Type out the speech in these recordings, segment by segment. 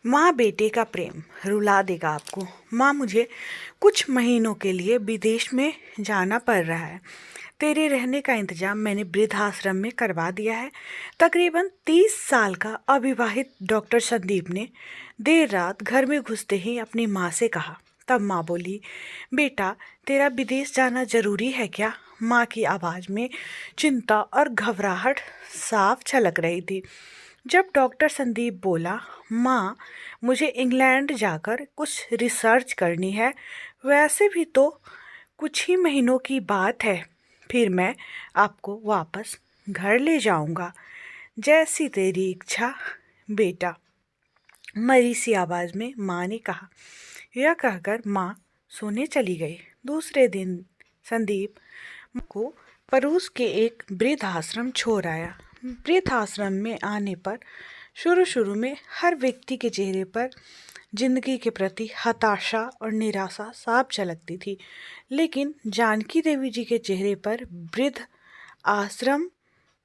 माँ बेटे का प्रेम रुला देगा आपको। माँ, मुझे कुछ महीनों के लिए विदेश में जाना पड़ रहा है। तेरे रहने का इंतजाम मैंने वृद्धाश्रम में करवा दिया है। तकरीबन 30 साल का अविवाहित डॉक्टर संदीप ने देर रात घर में घुसते ही अपनी माँ से कहा। तब माँ बोली, बेटा, तेरा विदेश जाना जरूरी है क्या? माँ की आवाज़ में चिंता और घबराहट साफ झलक रही थी। जब डॉक्टर संदीप बोला, माँ, मुझे इंग्लैंड जाकर कुछ रिसर्च करनी है। वैसे भी तो कुछ ही महीनों की बात है, फिर मैं आपको वापस घर ले जाऊंगा। जैसी तेरी इच्छा बेटा, मरी सी आवाज़ में माँ ने कहा। यह कहकर माँ सोने चली गई। दूसरे दिन संदीप को पड़ोस के एक वृद्ध आश्रम छोड़ आया। वृद्ध आश्रम में आने पर शुरू शुरू में हर व्यक्ति के चेहरे पर जिंदगी के प्रति हताशा और निराशा साफ झलकती थी, लेकिन जानकी देवी जी के चेहरे पर वृद्ध आश्रम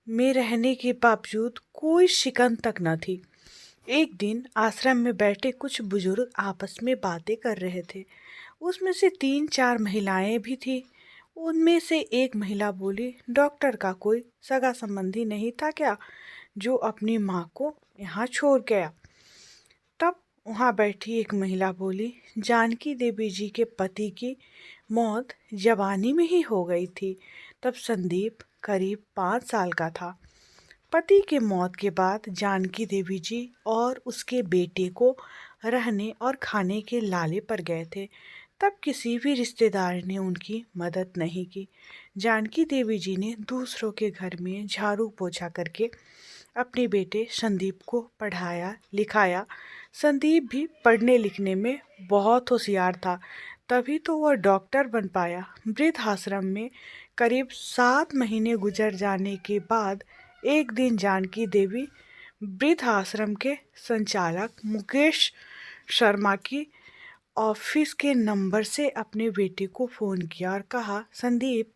में रहने के बावजूद कोई शिकन तक न थी। एक दिन आश्रम में बैठे कुछ बुजुर्ग आपस में बातें कर रहे थे। उसमें से 3-4 महिलाएं भी थी। उनमें से एक महिला बोली, डॉक्टर का कोई सगा संबंधी नहीं था क्या जो अपनी माँ को यहाँ छोड़ गया? तब वहाँ बैठी एक महिला बोली, जानकी देवी जी के पति की मौत जवानी में ही हो गई थी। तब संदीप करीब 5 साल का था। पति की मौत के बाद जानकी देवी जी और उसके बेटे को रहने और खाने के लाले पर गए थे। तब किसी भी रिश्तेदार ने उनकी मदद नहीं की। जानकी देवी जी ने दूसरों के घर में झाड़ू पोछा करके अपने बेटे संदीप को पढ़ाया लिखाया। संदीप भी पढ़ने लिखने में बहुत होशियार था, तभी तो वह डॉक्टर बन पाया। वृद्ध आश्रम में करीब 7 महीने गुजर जाने के बाद एक दिन जानकी देवी वृद्ध आश्रम के संचालक मुकेश शर्मा की ऑफिस के नंबर से अपने बेटे को फ़ोन किया और कहा, संदीप,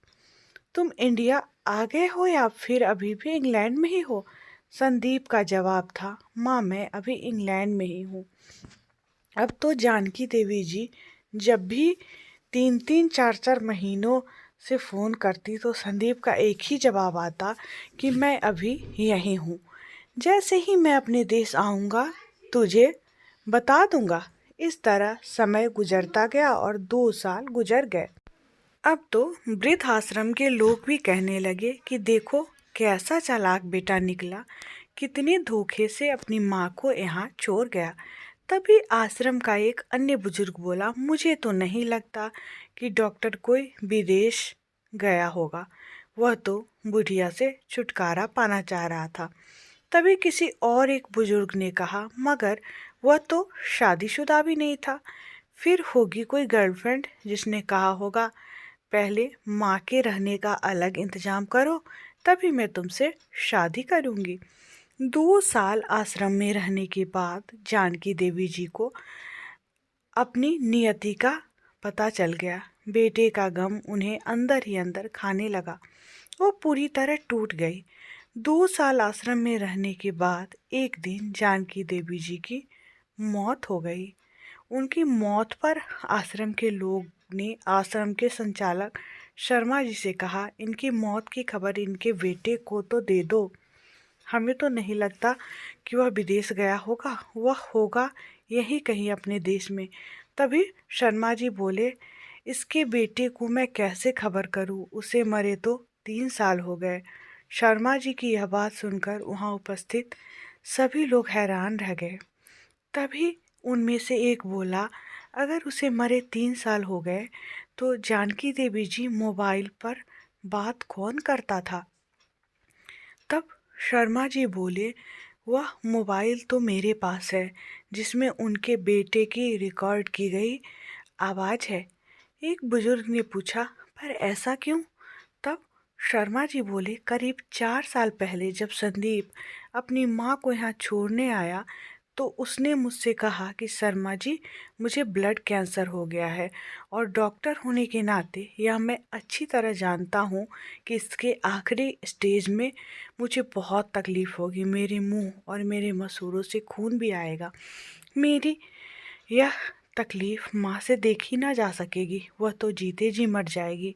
तुम इंडिया आ गए हो या फिर अभी भी इंग्लैंड में ही हो? संदीप का जवाब था, माँ, मैं अभी इंग्लैंड में ही हूँ। अब तो जानकी देवी जी जब भी 3-3 4-4 महीनों से फ़ोन करती तो संदीप का एक ही जवाब आता कि मैं अभी यहीं हूँ। जैसे ही मैं अपने देश आऊँगा तुझे बता दूँगा। इस तरह समय गुजरता गया और 2 साल गुजर गए। अब तो वृद्ध आश्रम के लोग भी कहने लगे कि देखो कैसा चालाक बेटा निकला, कितने धोखे से अपनी माँ को यहाँ छोड़ गया। तभी आश्रम का एक अन्य बुजुर्ग बोला, मुझे तो नहीं लगता कि डॉक्टर कोई विदेश गया होगा। वह तो बुढ़िया से छुटकारा पाना चाह रहा था। तभी किसी और एक बुजुर्ग ने कहा, मगर वह तो शादीशुदा भी नहीं था। फिर होगी कोई गर्लफ्रेंड जिसने कहा होगा, पहले माँ के रहने का अलग इंतजाम करो, तभी मैं तुमसे शादी करूँगी। 2 साल आश्रम में रहने के बाद जानकी देवी जी को अपनी नियति का पता चल गया। बेटे का गम उन्हें अंदर ही अंदर खाने लगा। वो पूरी तरह टूट गई। 2 साल आश्रम में रहने के बाद एक दिन जानकी देवी जी की मौत हो गई। उनकी मौत पर आश्रम के लोग ने आश्रम के संचालक शर्मा जी से कहा, इनकी मौत की खबर इनके बेटे को तो दे दो। हमें तो नहीं लगता कि वह विदेश गया होगा, वह होगा यहीं कहीं अपने देश में। तभी शर्मा जी बोले, इसके बेटे को मैं कैसे खबर करूं, उसे मरे तो 3 साल हो गए। शर्मा जी की यह बात सुनकर वहां उपस्थित सभी लोग हैरान रह गए। तभी उनमें से एक बोला, अगर उसे मरे 3 साल हो गए तो जानकी देवी जी मोबाइल पर बात कौन करता था? तब शर्मा जी बोले, वह मोबाइल तो मेरे पास है जिसमें उनके बेटे की रिकॉर्ड की गई आवाज़ है। एक बुजुर्ग ने पूछा, पर ऐसा क्यों? तब शर्मा जी बोले, करीब 4 साल पहले जब संदीप अपनी माँ को यहाँ छोड़ने आया तो उसने मुझसे कहा कि शर्मा जी, मुझे ब्लड कैंसर हो गया है और डॉक्टर होने के नाते यह मैं अच्छी तरह जानता हूँ कि इसके आखिरी स्टेज में मुझे बहुत तकलीफ़ होगी। मेरे मुंह और मेरे मसूड़ों से खून भी आएगा। मेरी यह तकलीफ माँ से देखी ना जा सकेगी, वह तो जीते जी मर जाएगी।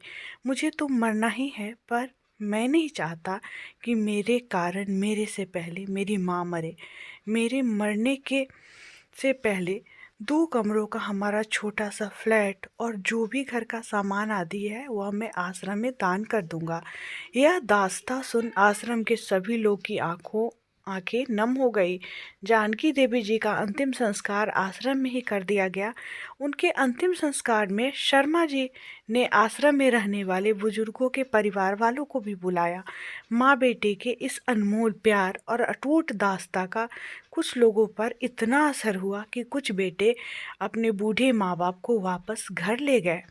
मुझे तो मरना ही है, पर मैं नहीं चाहता कि मेरे कारण मेरे से पहले मेरी माँ मरे। मेरे मरने के से पहले 2 कमरों का हमारा छोटा सा फ्लैट और जो भी घर का सामान आदि है वह मैं आश्रम में दान कर दूंगा। यह दास्तां सुन आश्रम के सभी लोग की आंखें नम हो गई। जानकी देवी जी का अंतिम संस्कार आश्रम में ही कर दिया गया। उनके अंतिम संस्कार में शर्मा जी ने आश्रम में रहने वाले बुजुर्गों के परिवार वालों को भी बुलाया। माँ बेटे के इस अनमोल प्यार और अटूट दास्ता का कुछ लोगों पर इतना असर हुआ कि कुछ बेटे अपने बूढ़े माँ बाप को वापस घर ले गए।